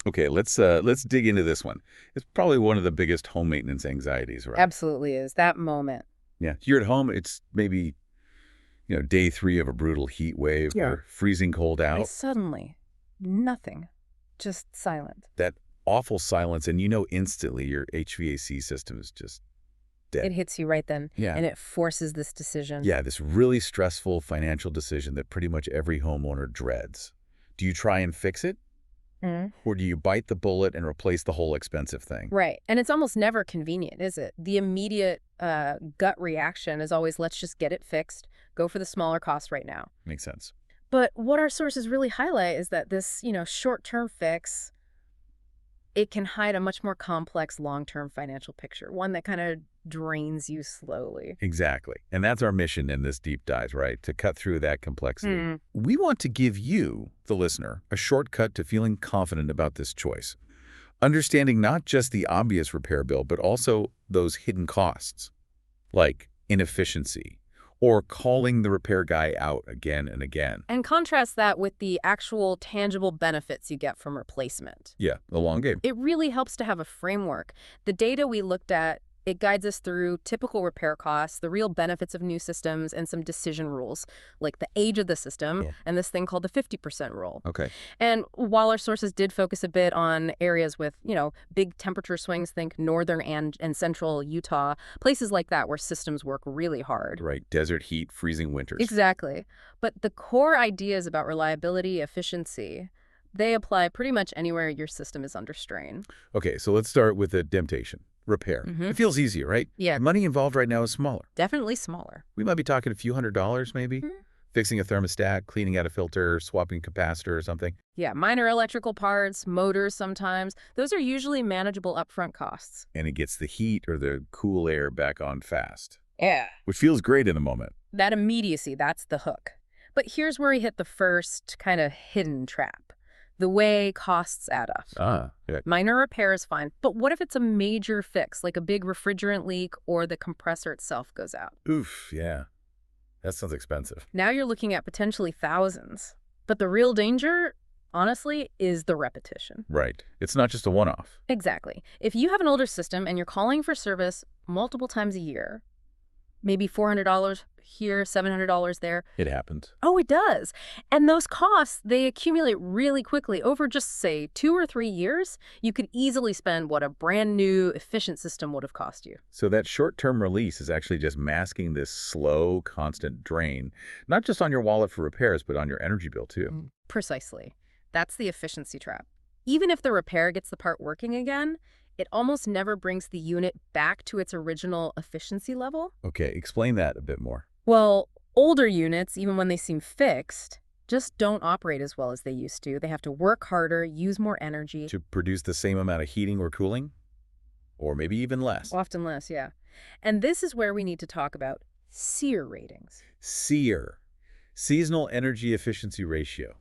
Okay, let's dig into this one. It's probably one of the biggest home maintenance anxieties, right? Absolutely is. That moment. Yeah. You're at home, it's maybe, day 3 of a brutal heat wave or freezing cold And out. suddenly, nothing. Just silent. That awful silence, and instantly your HVAC system is just It dead. hits you right then, Yeah. and it forces this decision. Yeah, this really stressful financial decision that pretty much every homeowner dreads. Do you try and fix it, Mm. or do you bite the bullet and replace the whole expensive thing? Right. And it's almost never convenient, is it? The immediate gut reaction is always, let's just get it fixed, go for the smaller cost right now. Makes sense. But what our sources really highlight is that this, short-term fix, it can hide a much more complex long-term financial picture, one that kind of drains you slowly. Exactly. And that's our mission in this deep dive, right? To cut through that complexity. Hmm. We want to give you, the listener, a shortcut to feeling confident about this choice. Understanding not just the obvious repair bill, but also those hidden costs, like inefficiency, or calling the repair guy out again and again. And contrast that with the actual tangible benefits you get from replacement. Yeah, the long game. It really helps to have a framework. The data we looked at, it guides us through typical repair costs, the real benefits of new systems, and some decision rules, like the age of the system and this thing called the 50% rule. Okay. And while our sources did focus a bit on areas with, big temperature swings, think northern and central Utah, places like that where systems work really hard. Right. Desert heat, freezing winters. Exactly. But the core ideas about reliability, efficiency, they apply pretty much anywhere your system is under strain. Okay, so let's start with the temptation. Repair. It feels easier, right? Yeah. The money involved right now is smaller. Definitely smaller. We might be talking a few $100s maybe. Fixing a thermostat, cleaning out a filter, swapping a capacitor or something. Yeah, minor electrical parts, motors sometimes. Those are usually manageable upfront costs. And it gets the heat or the cool air back on fast. Yeah. Which feels great in the moment. That immediacy, that's the hook. But here's where we hit the first kind of hidden trap. The way costs add up. Yeah. Minor repair is fine, but what if it's a major fix, like a big refrigerant leak or the compressor itself goes out? Oof, yeah. That sounds expensive. Now you're looking at potentially thousands. But the real danger, honestly, is the repetition. Right. It's not just a one-off. Exactly. If you have an older system and you're calling for service multiple times a year, maybe $400 here, $700 there. It happens. Oh, it does. And those costs, they accumulate really quickly. Over just, say, 2 or 3 years, you could easily spend what a brand new, efficient system would have cost you. So that short-term release is actually just masking this slow, constant drain, not just on your wallet for repairs, but on your energy bill too. Precisely. That's the efficiency trap. Even if the repair gets the part working again, it almost never brings the unit back to its original efficiency level. Okay, explain that a bit more. Well, older units, even when they seem fixed, just don't operate as well as they used to. They have to work harder, use more energy. To produce the same amount of heating or cooling? Or maybe even less. Often less, yeah. And this is where we need to talk about SEER ratings. SEER, Seasonal Energy Efficiency Ratio.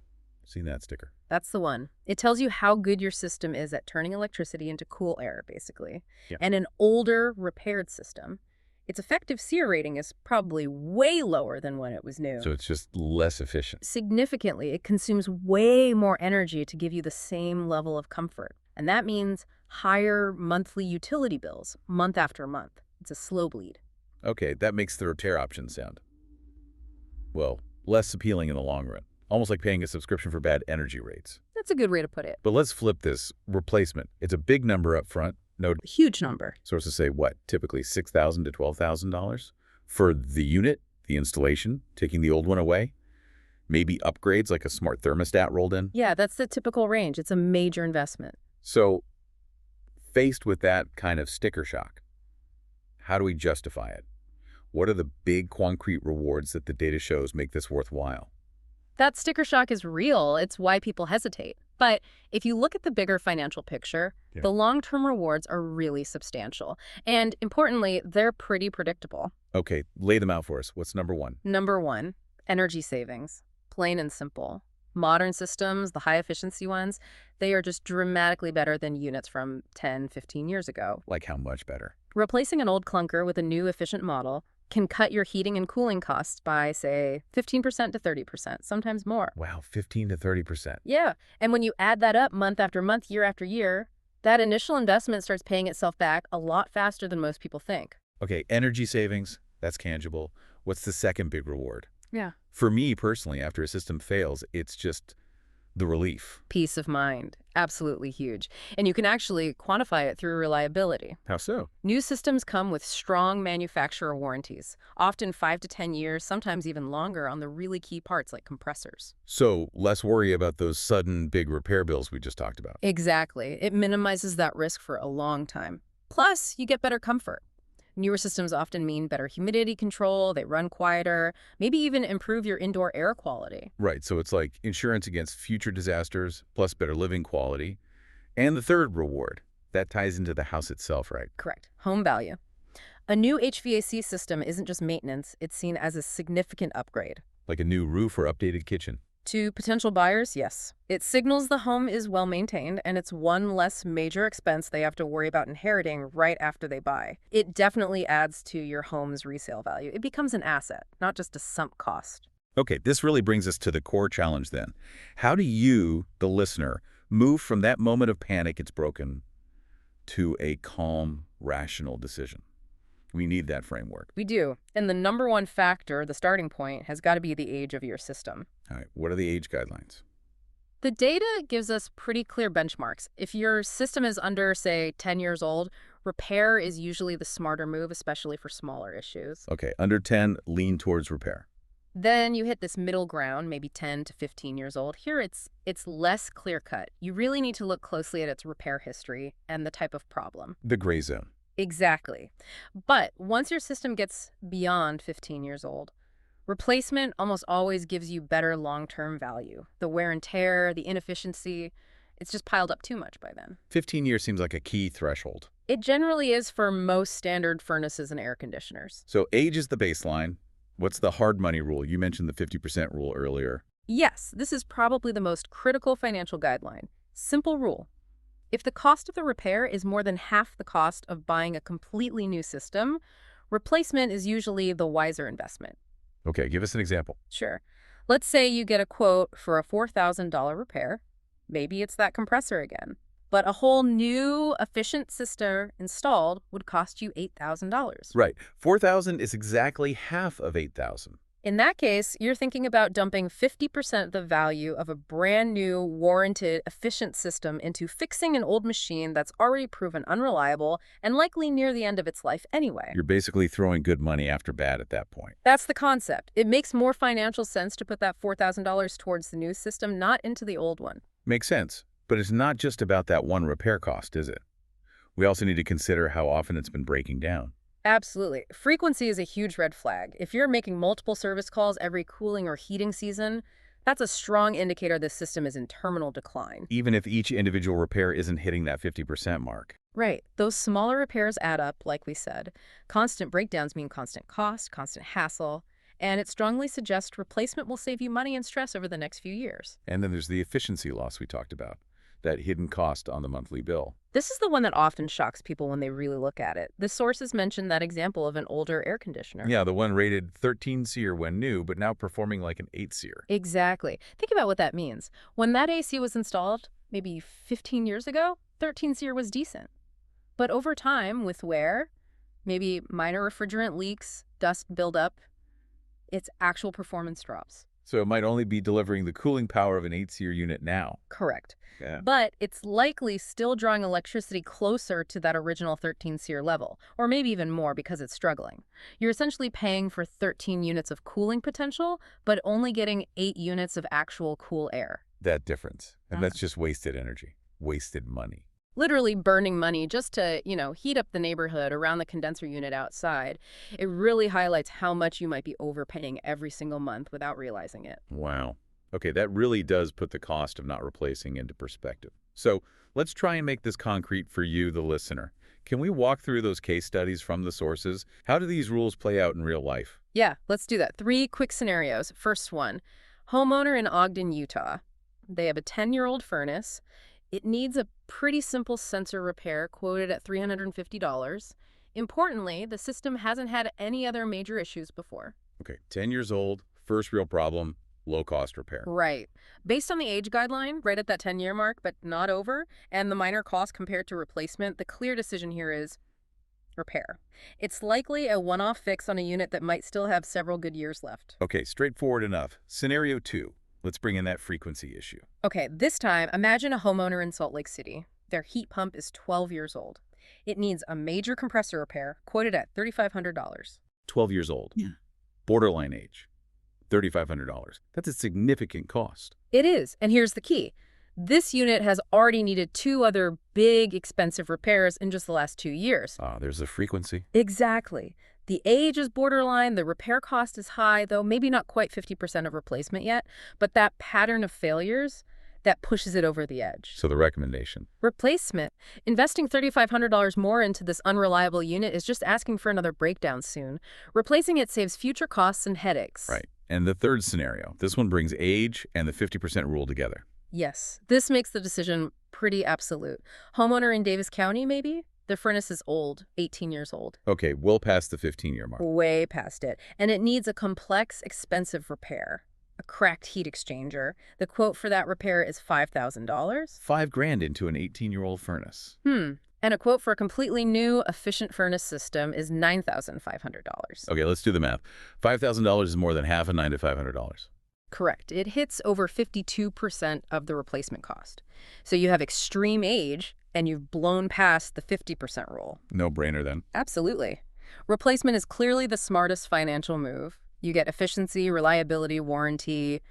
Seen that sticker? That's the one. It tells you how good your system is at turning electricity into cool air, basically. Yeah. And an older, repaired system, its effective SEER rating is probably way lower than when it was new. So it's just less efficient. Significantly, it consumes way more energy to give you the same level of comfort. And that means higher monthly utility bills, month after month. It's a slow bleed. Okay, that makes the repair option sound, well, less appealing in the long run. Almost like paying a subscription for bad energy rates. That's a good way to put it. But let's flip this. Replacement. It's a big number up front. No, Huge number. sources say what? Typically $6,000 to $12,000 for the unit, the installation, taking the old one away. Maybe upgrades like a smart thermostat rolled in. Yeah, that's the typical range. It's a major investment. So, faced with that kind of sticker shock, how do we justify it? What are the big concrete rewards that the data shows make this worthwhile? That sticker shock is real. It's why people hesitate. But if you look at the bigger financial picture, the long-term rewards are really substantial. And importantly, they're pretty predictable. Okay, lay them out for us. What's number one? Number one, energy savings. Plain and simple. Modern systems, the high-efficiency ones, they are just dramatically better than units from 10, 15 years ago. Like how much better? Replacing an old clunker with a new efficient model, can cut your heating and cooling costs by, say, 15% to 30%, sometimes more. Wow, 15 to 30%. Yeah, and when you add that up month after month, year after year, that initial investment starts paying itself back a lot faster than most people think. Okay, energy savings, that's tangible. What's the second big reward? Yeah. For me personally, after a system fails, it's just the relief. Peace of mind. Absolutely huge. And you can actually quantify it through reliability. How so? New systems come with strong manufacturer warranties, often 5 to 10 years, sometimes even longer on the really key parts like compressors. So less worry about those sudden big repair bills we just talked about. Exactly. It minimizes that risk for a long time. Plus, you get better comfort. Newer systems often mean better humidity control, they run quieter, maybe even improve your indoor air quality. Right, so it's like insurance against future disasters, plus better living quality. And the third reward, that ties into the house itself, right? Correct. Home value. A new HVAC system isn't just maintenance, it's seen as a significant upgrade. Like a new roof or updated kitchen. To potential buyers, yes. It signals the home is well maintained and it's one less major expense they have to worry about inheriting right after they buy. It definitely adds to your home's resale value. It becomes an asset, not just a sunk cost. Okay, this really brings us to the core challenge then. How do you, the listener, move from that moment of panic it's broken to a calm, rational decision? We need that framework. We do. And the number one factor, the starting point, has got to be the age of your system. All right, what are the age guidelines? The data gives us pretty clear benchmarks. If your system is under, say, 10 years old, repair is usually the smarter move, especially for smaller issues. Okay, under 10, lean towards repair. Then you hit this middle ground, maybe 10 to 15 years old. Here it's less clear-cut. You really need to look closely at its repair history and the type of problem. The gray zone. Exactly. But once your system gets beyond 15 years old, replacement almost always gives you better long-term value. The wear and tear, the inefficiency, it's just piled up too much by then. 15 years seems like a key threshold. It generally is for most standard furnaces and air conditioners. So age is the baseline. What's the hard money rule? You mentioned the 50% rule earlier. Yes, this is probably the most critical financial guideline. Simple rule. If the cost of the repair is more than half the cost of buying a completely new system, replacement is usually the wiser investment. Okay, give us an example. Sure. Let's say you get a quote for a $4,000 repair. Maybe it's that compressor again. But a whole new efficient system installed would cost you $8,000. Right. 4,000 is exactly half of 8,000. In that case, you're thinking about dumping 50% of the value of a brand new, warranted, efficient system into fixing an old machine that's already proven unreliable and likely near the end of its life anyway. You're basically throwing good money after bad at that point. That's the concept. It makes more financial sense to put that $4,000 towards the new system, not into the old one. Makes sense. But it's not just about that one repair cost, is it? We also need to consider how often it's been breaking down. Absolutely. Frequency is a huge red flag. If you're making multiple service calls every cooling or heating season, that's a strong indicator the system is in terminal decline. Even if each individual repair isn't hitting that 50% mark. Right. Those smaller repairs add up, like we said. Constant breakdowns mean constant cost, constant hassle, and it strongly suggests replacement will save you money and stress over the next few years. And then there's the efficiency loss we talked about, that hidden cost on the monthly bill. This is the one that often shocks people when they really look at it. The sources mentioned that example of an older air conditioner. Yeah, the one rated 13 SEER when new, but now performing like an 8 SEER. Exactly. Think about what that means. When that AC was installed, maybe 15 years ago, 13 SEER was decent. But over time, with wear, maybe minor refrigerant leaks, dust buildup, its actual performance drops. So it might only be delivering the cooling power of an 8 SEER unit now. Correct. Yeah. But it's likely still drawing electricity closer to that original 13 SEER level, or maybe even more because it's struggling. You're essentially paying for 13 units of cooling potential, but only getting 8 units of actual cool air. That difference. And that's just wasted energy, wasted money. Literally burning money just to, heat up the neighborhood around the condenser unit outside. It really highlights how much you might be overpaying every single month without realizing it. Wow. Okay, that really does put the cost of not replacing into perspective. So let's try and make this concrete for you, the listener. Can we walk through those case studies from the sources? How do these rules play out in real life? Yeah, let's do that. 3 quick scenarios. First one, homeowner in Ogden, Utah. They have a 10-year-old furnace. It needs a pretty simple sensor repair quoted at $350. Importantly, the system hasn't had any other major issues before. Okay, 10 years old, first real problem, low-cost repair. Right. Based on the age guideline, right at that 10-year mark, but not over, and the minor cost compared to replacement, the clear decision here is repair. It's likely a one-off fix on a unit that might still have several good years left. Okay, straightforward enough. Scenario 2. Let's bring in that frequency issue. Okay, this time, imagine a homeowner in Salt Lake City. Their heat pump is 12 years old. It needs a major compressor repair, quoted at $3,500. 12 years old. Yeah. Borderline age. $3,500. That's a significant cost. It is, and here's the key. This unit has already needed 2 other big, expensive repairs in just the last 2 years. There's the frequency. Exactly. The age is borderline, the repair cost is high, though maybe not quite 50% of replacement yet, but that pattern of failures, that pushes it over the edge. So the recommendation. Replacement. Investing $3,500 more into this unreliable unit is just asking for another breakdown soon. Replacing it saves future costs and headaches. Right. And the third scenario. This one brings age and the 50% rule together. Yes, this makes the decision pretty absolute. Homeowner in Davis County, maybe? The furnace is old, 18 years old. Okay, well past the 15-year mark. Way past it. And it needs a complex, expensive repair. A cracked heat exchanger. The quote for that repair is $5,000. $5,000 into an 18-year-old furnace. And a quote for a completely new, efficient furnace system is $9,500. Okay, let's do the math. $5,000 is more than half of $9,500. Correct. It hits over 52% of the replacement cost. So you have extreme age, and you've blown past the 50% rule. No brainer then. Absolutely. Replacement is clearly the smartest financial move. You get efficiency, reliability, warranty,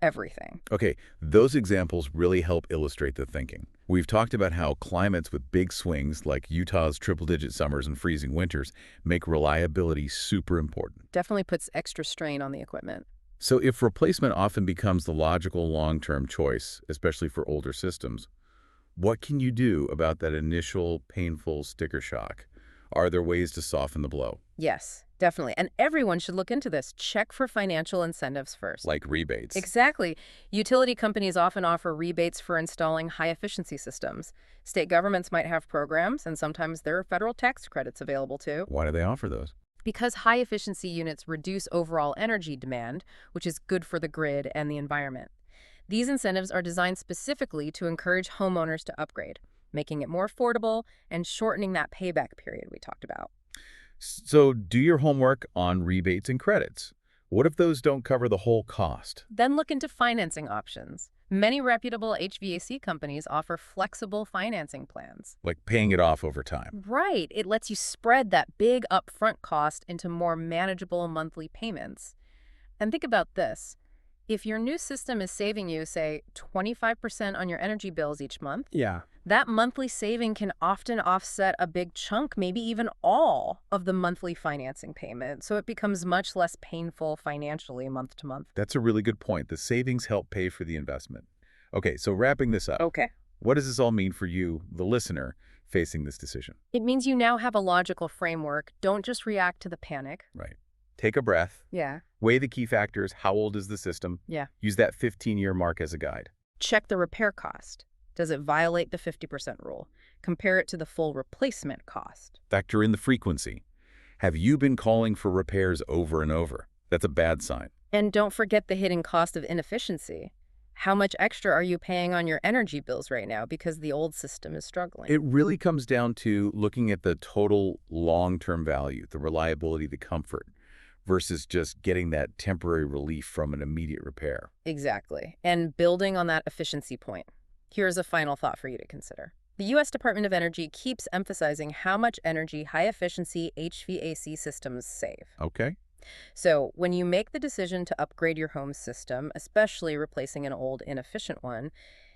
everything. Okay, those examples really help illustrate the thinking. We've talked about how climates with big swings, like Utah's triple-digit summers and freezing winters, make reliability super important. Definitely puts extra strain on the equipment. So if replacement often becomes the logical long-term choice, especially for older systems, what can you do about that initial painful sticker shock? Are there ways to soften the blow? Yes, definitely. And everyone should look into this. Check for financial incentives first. Like rebates. Exactly. Utility companies often offer rebates for installing high-efficiency systems. State governments might have programs, and sometimes there are federal tax credits available too. Why do they offer those? Because high-efficiency units reduce overall energy demand, which is good for the grid and the environment. These incentives are designed specifically to encourage homeowners to upgrade, making it more affordable and shortening that payback period we talked about. So do your homework on rebates and credits. What if those don't cover the whole cost? Then look into financing options. Many reputable HVAC companies offer flexible financing plans. Like paying it off over time. Right. It lets you spread that big upfront cost into more manageable monthly payments. And think about this. If your new system is saving you, say, 25% on your energy bills each month, that monthly saving can often offset a big chunk, maybe even all, of the monthly financing payment. So it becomes much less painful financially month to month. That's a really good point. The savings help pay for the investment. Okay, so wrapping this up. Okay. What does this all mean for you, the listener, facing this decision? It means you now have a logical framework. Don't just react to the panic. Right. Take a breath. Yeah. Weigh the key factors. How old is the system? Yeah. Use that 15-year mark as a guide. Check the repair cost. Does it violate the 50% rule? Compare it to the full replacement cost. Factor in the frequency. Have you been calling for repairs over and over? That's a bad sign. And don't forget the hidden cost of inefficiency. How much extra are you paying on your energy bills right now because the old system is struggling? It really comes down to looking at the total long-term value, the reliability, the comfort, versus just getting that temporary relief from an immediate repair. Exactly. And building on that efficiency point, here's a final thought for you to consider. The U.S. Department of Energy keeps emphasizing how much energy high-efficiency HVAC systems save. Okay. So when you make the decision to upgrade your home system, especially replacing an old, inefficient one,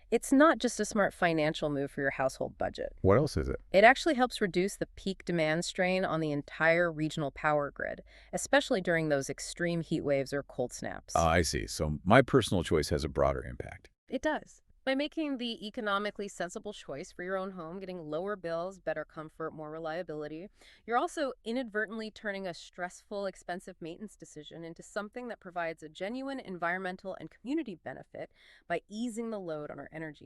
it's not just a smart financial move for your household budget. What else is it? It actually helps reduce the peak demand strain on the entire regional power grid, especially during those extreme heat waves or cold snaps. I see. So my personal choice has a broader impact. It does. By making the economically sensible choice for your own home, getting lower bills, better comfort, more reliability, you're also inadvertently turning a stressful, expensive maintenance decision into something that provides a genuine environmental and community benefit by easing the load on our energy.